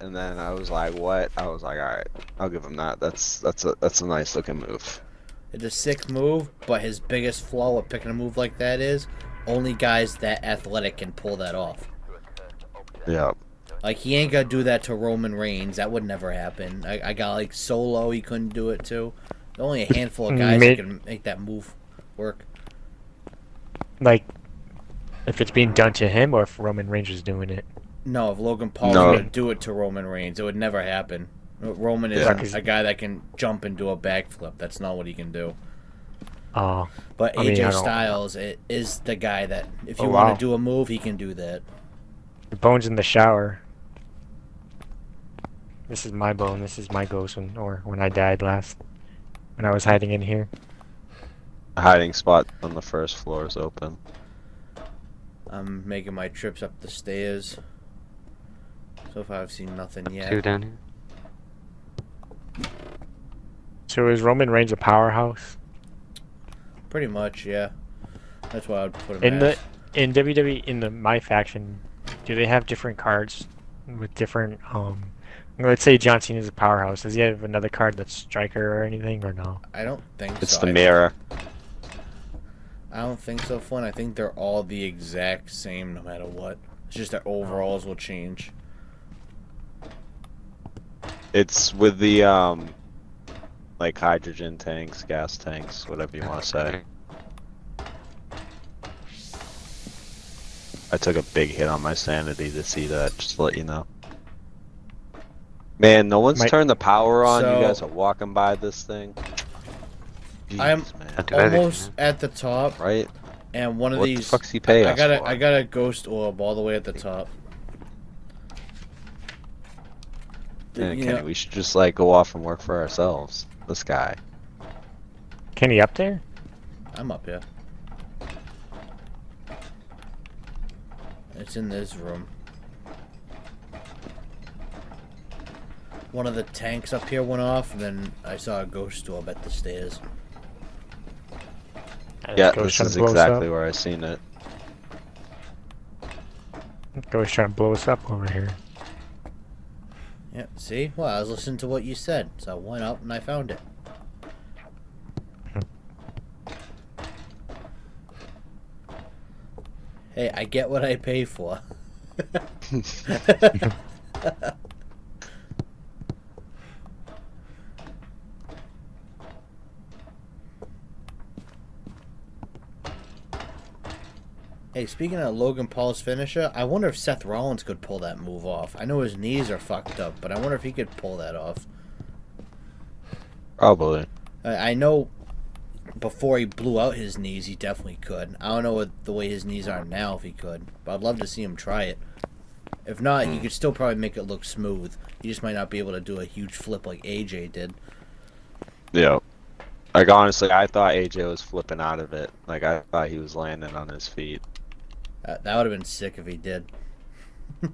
and then I was like, what? I was like, all right, I'll give him that. That's a nice looking move. It's a sick move, but his biggest flaw with picking a move like that is only guys that athletic can pull that off. Yeah. Like, he ain't gonna do that to Roman Reigns. That would never happen. I got, like, Solo, he couldn't do it to. Only a handful of guys that can make that move work. Like, if it's being done to him or if Roman Reigns is doing it? No, if Logan Paul's gonna do it to Roman Reigns, it would never happen. Roman is a guy that can jump and do a backflip. That's not what he can do. Oh. But AJ Styles is the guy that, if you want to do a move, he can do that. The bone's in the shower. This is my bone. This is my ghost when I died last. When I was hiding in here. The hiding spot on the first floor is open. I'm making my trips up the stairs. So far I've seen nothing yet. 2 down here. So is Roman Reigns a powerhouse? Pretty much, yeah. That's why I'd put him in WWE, in my faction, do they have different cards with different let's say John Cena's a powerhouse. Does he have another card that's striker or anything, or no? I don't think so. It's the mirror. I don't think so, Flynn. I think they're all the exact same no matter what. It's just their overalls will change. It's with the like hydrogen tanks, gas tanks, whatever you want to say. I took a big hit on my sanity to see that, just to let you know. Man, no one's turned the power on. You guys are walking by this thing. Jeez, I'm almost at the top. Right? And one of what these... What the fuck's he pay us for? I got a ghost orb all the way at the top. Man, Kenny, we should just like go off and work for ourselves. This guy. Kenny up there? I'm up here. It's in this room. One of the tanks up here went off, and then I saw a ghost orb at the stairs. Yeah, this is exactly where I seen it. Ghost trying to blow us up over here. Yeah, see? Well, I was listening to what you said, so I went up and I found it. Hey, I get what I pay for. Hey, speaking of Logan Paul's finisher, I wonder if Seth Rollins could pull that move off. I know his knees are fucked up, but I wonder if he could pull that off. Probably. I know before he blew out his knees, he definitely could. I don't know what the way his knees are now if he could, but I'd love to see him try it. If not, he could still probably make it look smooth. He just might not be able to do a huge flip like AJ did. Yeah. Like, honestly, I thought AJ was flipping out of it. Like, I thought he was landing on his feet. That would have been sick if he did. I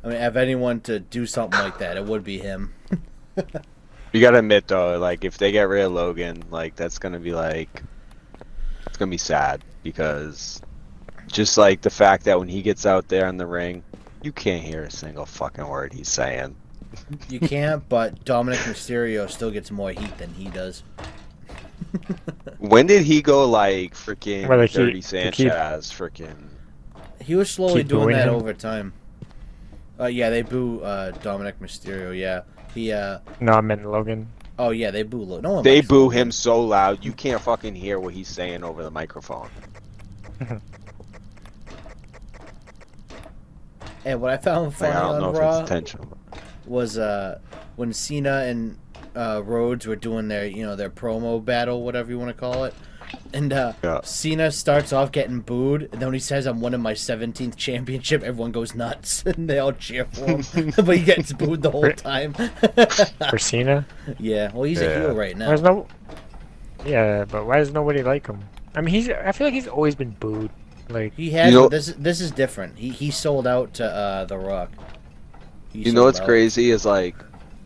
mean, if anyone to do something like that, it would be him. You gotta admit, though, like, if they get rid of Logan, like, that's gonna be, like... It's gonna be sad, because... Just, like, the fact that when he gets out there in the ring, you can't hear a single fucking word he's saying. You can't, but Dominic Mysterio still gets more heat than he does. When did he go like freaking Dirty Sanchez? Freaking. He was slowly doing that over time. Yeah, they boo Dominic Mysterio. Yeah, he. No, I meant Logan. Oh yeah, they boo Logan. No one they boo Logan. him so loud you can't fucking hear what he's saying over the microphone. And what I found funny on Raw was when Cena and Rhodes were doing their their promo battle, whatever you want to call it, and Cena starts off getting booed, and then when he says I'm winning my 17th championship, everyone goes nuts and they all cheer for him, but he gets booed the whole time. For Cena? Yeah, well he's a heel right now. Yeah, but why does nobody like him? I mean, I feel like he's always been booed. Like he has, but this is different. He sold out to The Rock. You know what's crazy is like,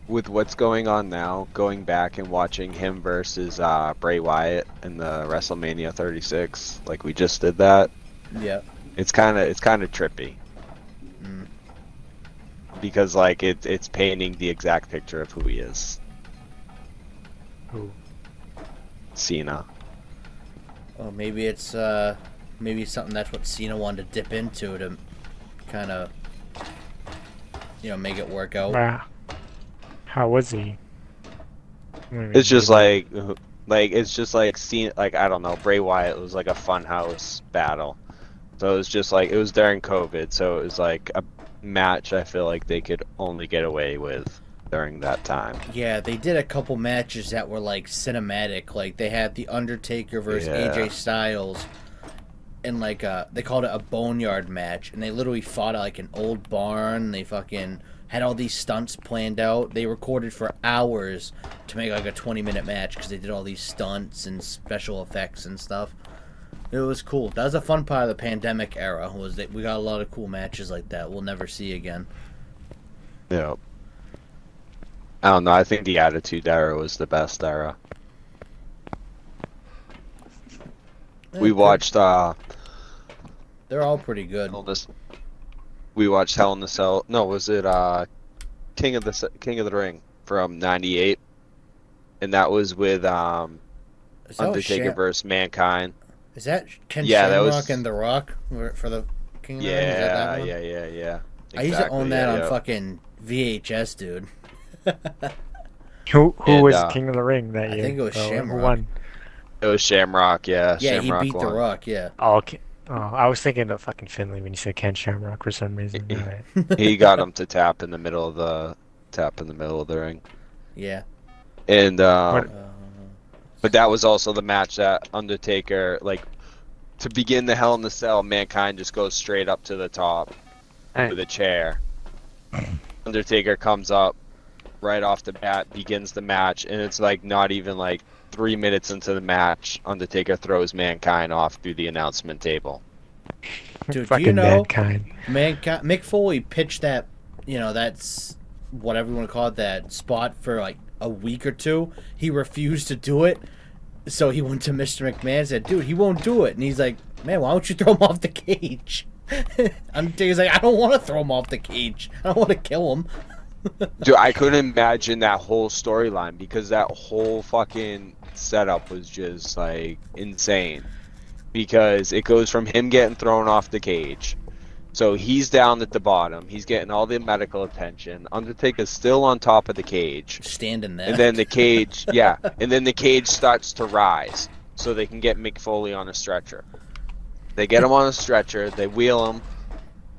with what's going on now, going back and watching him versus Bray Wyatt in the WrestleMania 36, like we just did that. Yeah. It's kind of trippy. because like it's painting the exact picture of who he is. Who? Cena. Well, maybe it's something that's what Cena wanted to dip into to kind of, make it work out. How was he? It's just like it's just like Cena, like I don't know, Bray Wyatt was like a funhouse battle. So it was just like it was during COVID, so it was like a match I feel like they could only get away with during that time. Yeah, they did a couple matches that were like cinematic. Like they had The Undertaker versus AJ Styles, and like they called it a boneyard match, and they literally fought at like an old barn. They fucking had all these stunts planned out. They recorded for hours to make like a 20-minute match because they did all these stunts and special effects and stuff. It was cool. That was a fun part of the pandemic era. Was that we got a lot of cool matches like that we'll never see again. Yeah. I don't know. I think the Attitude Era was the best era. We watched. They're all pretty good. We watched Hell in the Cell. No, was it King of the Ring from '98? And that was with Undertaker versus Mankind. Is that Ken Shamrock and The Rock for the King of the Ring? Is that one? Yeah. Exactly, I used to own that on fucking VHS, dude. Who was King of the Ring that year? I think it was Shamrock. Who won? It was Shamrock, yeah. Yeah, Shamrock he beat won. The Rock, yeah. Oh, okay. Oh, I was thinking of fucking Finley when you said Ken Shamrock for some reason. Right. He got him to tap in the middle of the ring. Yeah. And but that was also the match that Undertaker, like, to begin the Hell in the Cell, Mankind just goes straight up to the top with a chair. Undertaker comes up right off the bat, begins the match, and it's like not even like 3 minutes into the match, Undertaker throws Mankind off through the announcement table. Dude, fucking do you know Mankind. Mick Foley pitched that, that's whatever you want to call it, that spot for like a week or two. He refused to do it, so he went to Mr. McMahon and said, dude, he won't do it. And he's like, man, why don't you throw him off the cage? Undertaker's like, I don't want to throw him off the cage. I don't want to kill him. Dude, I couldn't imagine that whole storyline because that whole fucking setup was just like insane. Because it goes from him getting thrown off the cage. So he's down at the bottom. He's getting all the medical attention. Undertaker's still on top of the cage. Standing there. And then the cage, and then the cage starts to rise so they can get Mick Foley on a stretcher. They get him on a stretcher. They wheel him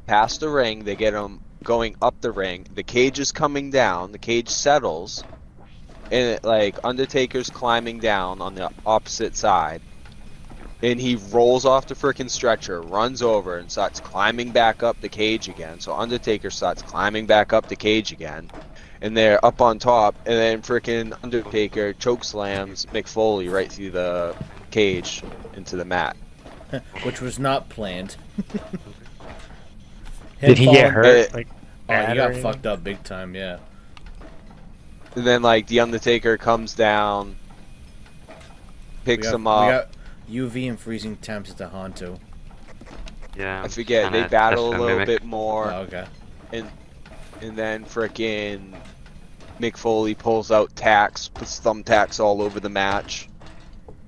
past the ring. They get him going up the ring. The cage is coming down. The cage settles. And Undertaker's climbing down on the opposite side. And he rolls off the frickin' stretcher, runs over, and starts climbing back up the cage again. So Undertaker starts climbing back up the cage again. And they're up on top. And then frickin' Undertaker chokeslams Mick Foley right through the cage into the mat. Which was not planned. Did he get hurt? He got fucked up big time, yeah. And then, the Undertaker comes down, picks him up. We got UV and freezing temps at the Honto. Yeah. I forget. They battle a little bit more. Oh, okay. And then frickin' Mick Foley pulls out tacks, puts thumbtacks all over the match.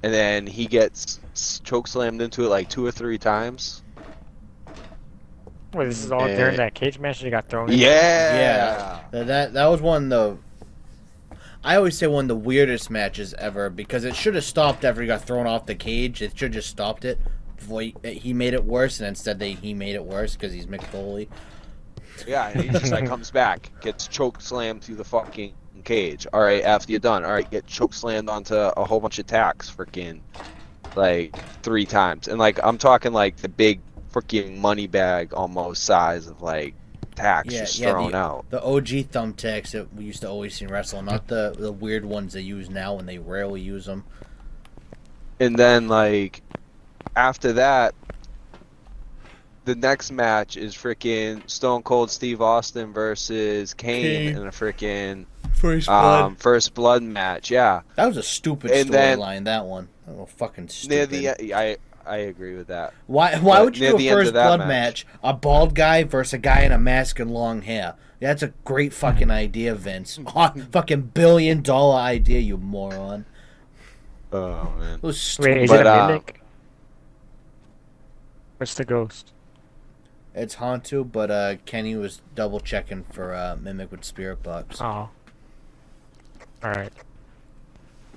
And then he gets chokeslammed into it 2 or 3 times. Wait, this is all during that cage match he got thrown in? Yeah. That was one of the... I always say one of the weirdest matches ever because it should have stopped after he got thrown off the cage. It should have just stopped it before he made it worse, and instead he made it worse because he's Mick Foley. Yeah, and he just comes back, gets chokeslammed through the fucking cage. All right, after you're done, all right, get chokeslammed onto a whole bunch of tacks, freaking 3 times, and I'm talking the big freaking money bag almost size of tacks just thrown out. The OG thumbtacks that we used to always see in wrestling, not the weird ones they use now when they rarely use them. And then after that, the next match is freaking Stone Cold Steve Austin versus Kane in a freaking first blood match. Yeah, that was a stupid storyline. That one, fucking stupid. I I agree with that. Why would you do a first blood match? A bald guy versus a guy in a mask and long hair. That's a great fucking idea, Vince. Fucking $1 billion idea, you moron. Oh man. Wait, is it a mimic? What's the ghost? It's Hantu, but Kenny was double checking for mimic with spirit box. Oh. Alright.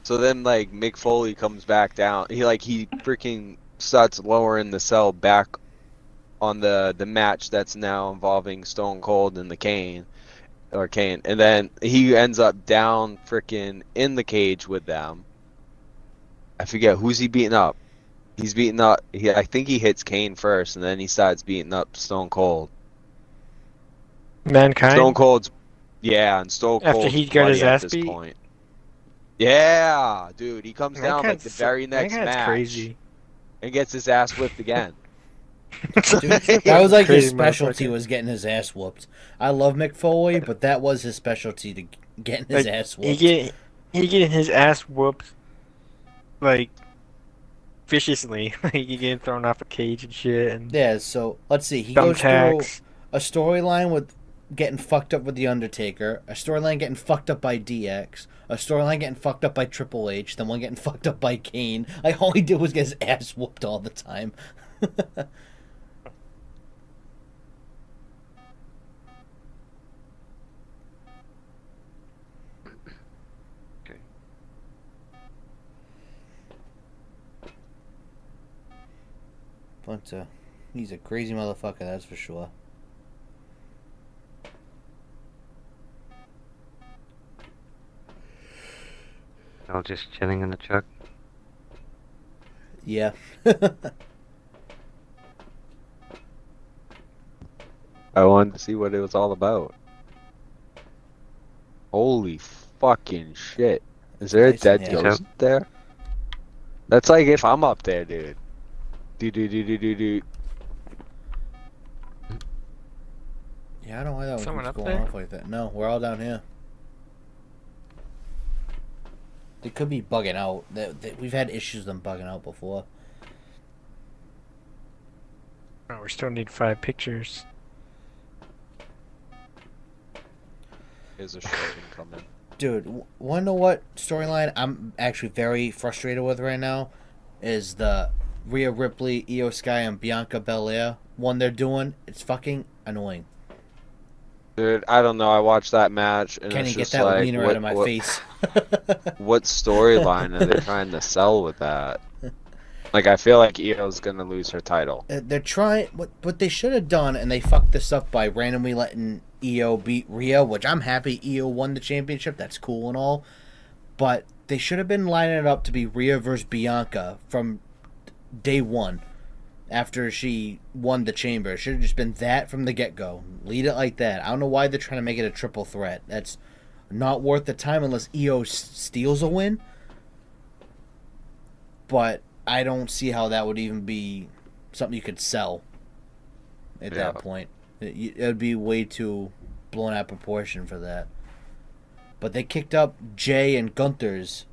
So then, like, Mick Foley comes back down. He freaking starts lowering the cell back on the match that's now involving Stone Cold and the Kane. And then he ends up down freaking in the cage with them. I forget who's he beating up. He's beating up. I think he hits Kane first, and then he starts beating up Stone Cold. Mankind. Stone Cold's, and Stone Cold after he got his ass beat. Point. Yeah, dude, he comes down like the very next match, crazy, and gets his ass whipped again. Dude, that was like his specialty, was getting his ass whooped. I love Mick Foley, but that was his specialty, to getting his ass whooped. He getting his ass whooped, like, viciously. Like, he getting thrown off a cage and shit. And yeah, so let's see. He goes through a storyline with getting fucked up with The Undertaker, a storyline getting fucked up by DX, a storyline getting fucked up by Triple H, then one getting fucked up by Kane. Like, all he did was get his ass whooped all the time. Okay. But he's a crazy motherfucker, that's for sure. All just chilling in the truck. Yeah. I wanted to see what it was all about. Holy fucking shit. Is there a dead ghost there? That's like if I'm up there, dude. Do. Yeah, I don't know why that was up going there? off like that. No, we're all down here. They could be bugging out. We've had issues with them bugging out before. Oh, we still need 5 pictures. Here's a short coming. Dude, wanna know what storyline I'm actually very frustrated with right now? Is the Rhea Ripley, Io Sky, and Bianca Belair one they're doing. It's fucking annoying. Dude, I don't know. I watched that match and Can't it's get just that like, wiener out of my face. What storyline are they trying to sell with that? Like, I feel like Io's gonna lose her title. They're trying. What they should have done, and they fucked this up by randomly letting Io beat Rhea, which I'm happy Io won the championship. That's cool and all. But they should have been lining it up to be Rhea versus Bianca from day one. After she won the chamber. It should have just been that from the get-go. Lead it like that. I don't know why they're trying to make it a triple threat. That's not worth the time unless Io steals a win. But I don't see how that would even be something you could sell at that point. It would be way too blown out of proportion for that. But they kicked up Jay and Gunther's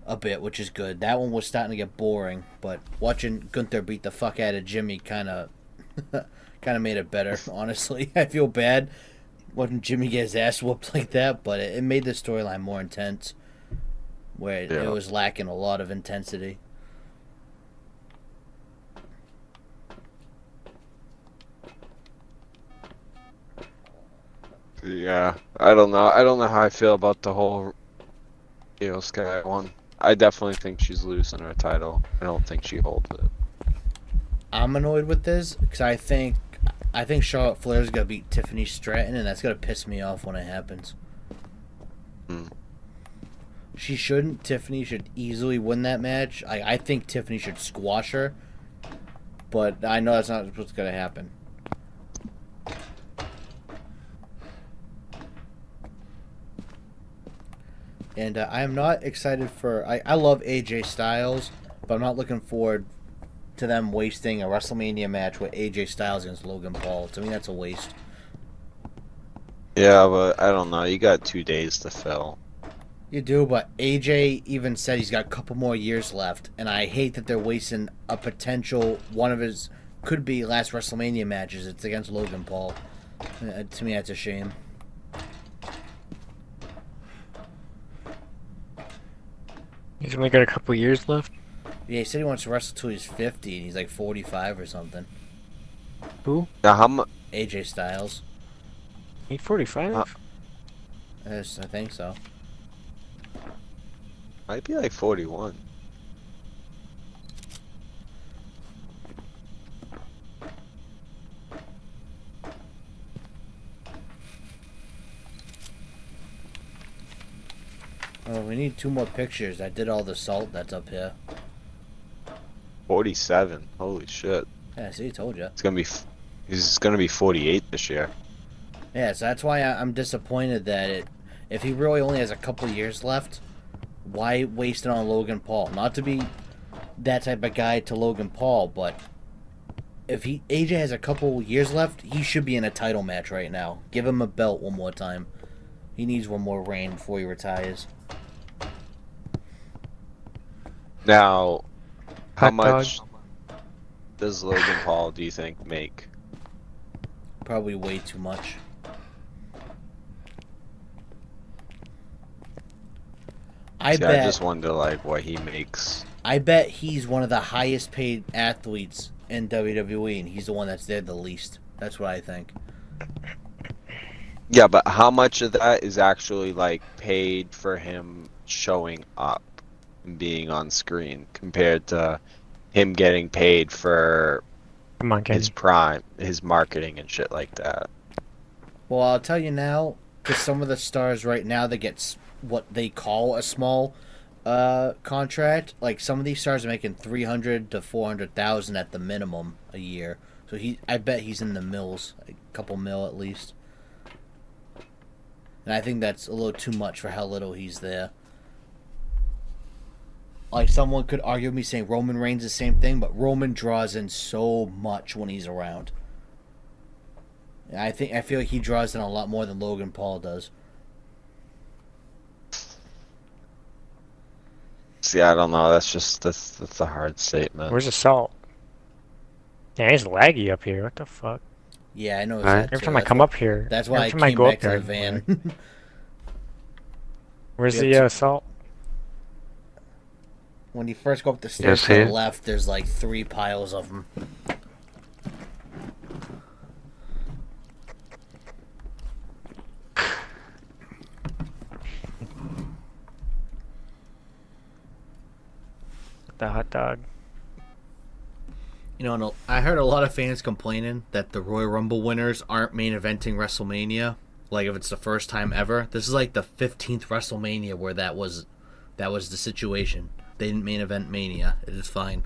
a bit, which is good. That one was starting to get boring, but watching Gunther beat the fuck out of Jimmy kind of made it better, honestly. I feel bad watching Jimmy get his ass whooped like that, but it made the storyline more intense, where it was lacking a lot of intensity. Yeah, I don't know. I don't know how I feel about the whole Io Sky one. I definitely think she's losing her title. I don't think she holds it. I'm annoyed with this because I think Charlotte Flair's gonna beat Tiffany Stratton, and that's gonna piss me off when it happens. She shouldn't. Tiffany should easily win that match. I think Tiffany should squash her, but I know that's not what's gonna happen. And I am not excited for... I love AJ Styles, but I'm not looking forward to them wasting a WrestleMania match with AJ Styles against Logan Paul. To me, that's a waste. Yeah, but I don't know. You got 2 days to fill. You do, but AJ even said he's got a couple more years left, and I hate that they're wasting a potential one of his could be last WrestleMania matches. It's against Logan Paul. To me, that's a shame. He's only got a couple years left. Yeah, he said he wants to wrestle till he's 50, and he's like 45 or something. Who? Now, how much? AJ Styles. He's 45. Yes, I think so. Might be like 41. Oh, we need 2 more pictures. I did all the salt that's up here. 47. Holy shit. Yeah, see, I told you. He's gonna be 48 this year. Yeah, so that's why I'm disappointed that if he really only has a couple years left, why waste it on Logan Paul? Not to be that type of guy to Logan Paul, but if AJ has a couple years left, he should be in a title match right now. Give him a belt one more time. He needs one more reign before he retires. Now, how Hot much dog. does Logan Paul, do you think, make? Probably way too much. I just wonder like what he makes. I bet he's one of the highest paid athletes in WWE, and he's the one that's there the least. That's what I think. Yeah, but how much of that is actually like paid for him showing up and being on screen compared to him getting paid for Come on, Ken. his prime, his marketing and shit like that? Well, I'll tell you now, because some of the stars right now that get what they call a small contract, like some of these stars are making 300 to 400,000 at the minimum a year. So I bet he's in the mills, a couple mil at least. And I think that's a little too much for how little he's there. Like someone could argue with me saying Roman Reigns the same thing, but Roman draws in so much when he's around. I feel like he draws in a lot more than Logan Paul does. See, I don't know. That's a hard statement. Where's the salt? Yeah, he's laggy up here. What the fuck? Yeah, I know. Every time I come up here, that's why every I time came go back up to there, the van. Where's the salt? When you first go up the stairs to the left, there's like 3 piles of them. The hot dog. You know, I heard a lot of fans complaining that the Royal Rumble winners aren't main eventing WrestleMania. Like if it's the first time ever. This is like the 15th WrestleMania where that was the situation. They didn't main event Mania. It is fine.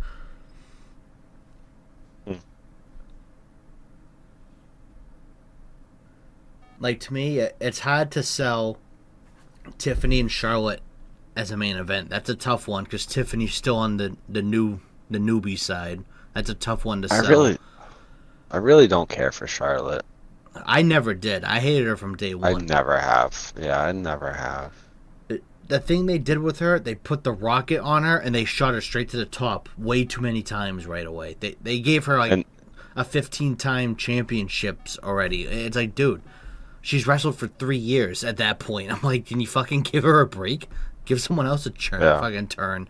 Like to me, it's hard to sell Tiffany and Charlotte as a main event. That's a tough one because Tiffany's still on the newbie side. That's a tough one to sell. I really don't care for Charlotte. I never did. I hated her from day one. I never have. Yeah, I never have. The thing they did with her, they put the rocket on her and they shot her straight to the top way too many times right away. They gave her like a 15-time championships already. It's like, dude, she's wrestled for 3 years at that point. I'm like, can you fucking give her a break? Give someone else a fucking turn.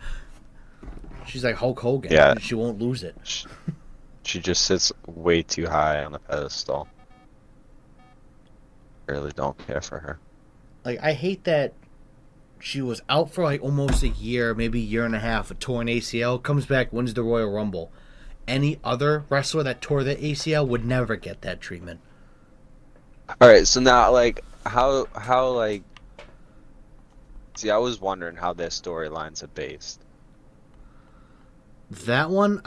She's like Hulk Hogan. Yeah. She won't lose it. She just sits way too high on a pedestal. I really don't care for her. Like, I hate that she was out for like almost a year, maybe a year and a half, a torn ACL, comes back, wins the Royal Rumble. Any other wrestler that tore the ACL would never get that treatment. Alright, so now, like, how, like... See, I was wondering how their storylines are based. That one,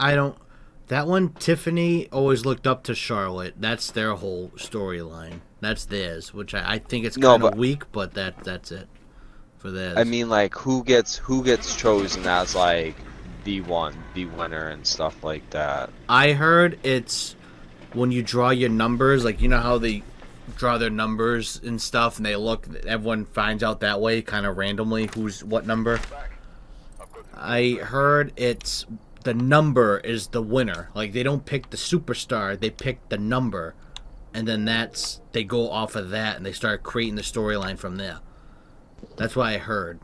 Tiffany always looked up to Charlotte. That's their whole storyline. That's theirs, which I think it's kind of weak, but that's it for theirs. I mean, like, who gets chosen as, like, the winner and stuff like that? I heard it's when you draw your numbers, like, you know how draw their numbers and stuff, and they look. Everyone finds out that way, kind of randomly, who's what number. I heard it's the number is the winner. Like they don't pick the superstar, they pick the number, and then they go off of that, and they start creating the storyline from there. That's what I heard.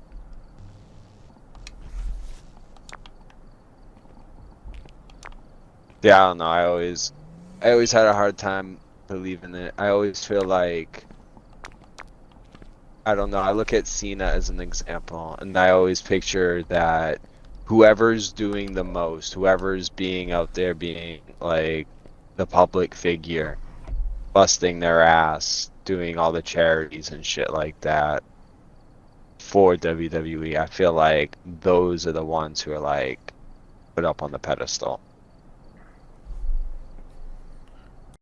Yeah, I don't know. I always had a hard time believing it. I always feel like, I don't know. I look at Cena as an example, and I always picture that whoever's doing the most, whoever's being out there being like the public figure, busting their ass, doing all the charities and shit like that for WWE, I feel like those are the ones who are like put up on the pedestal.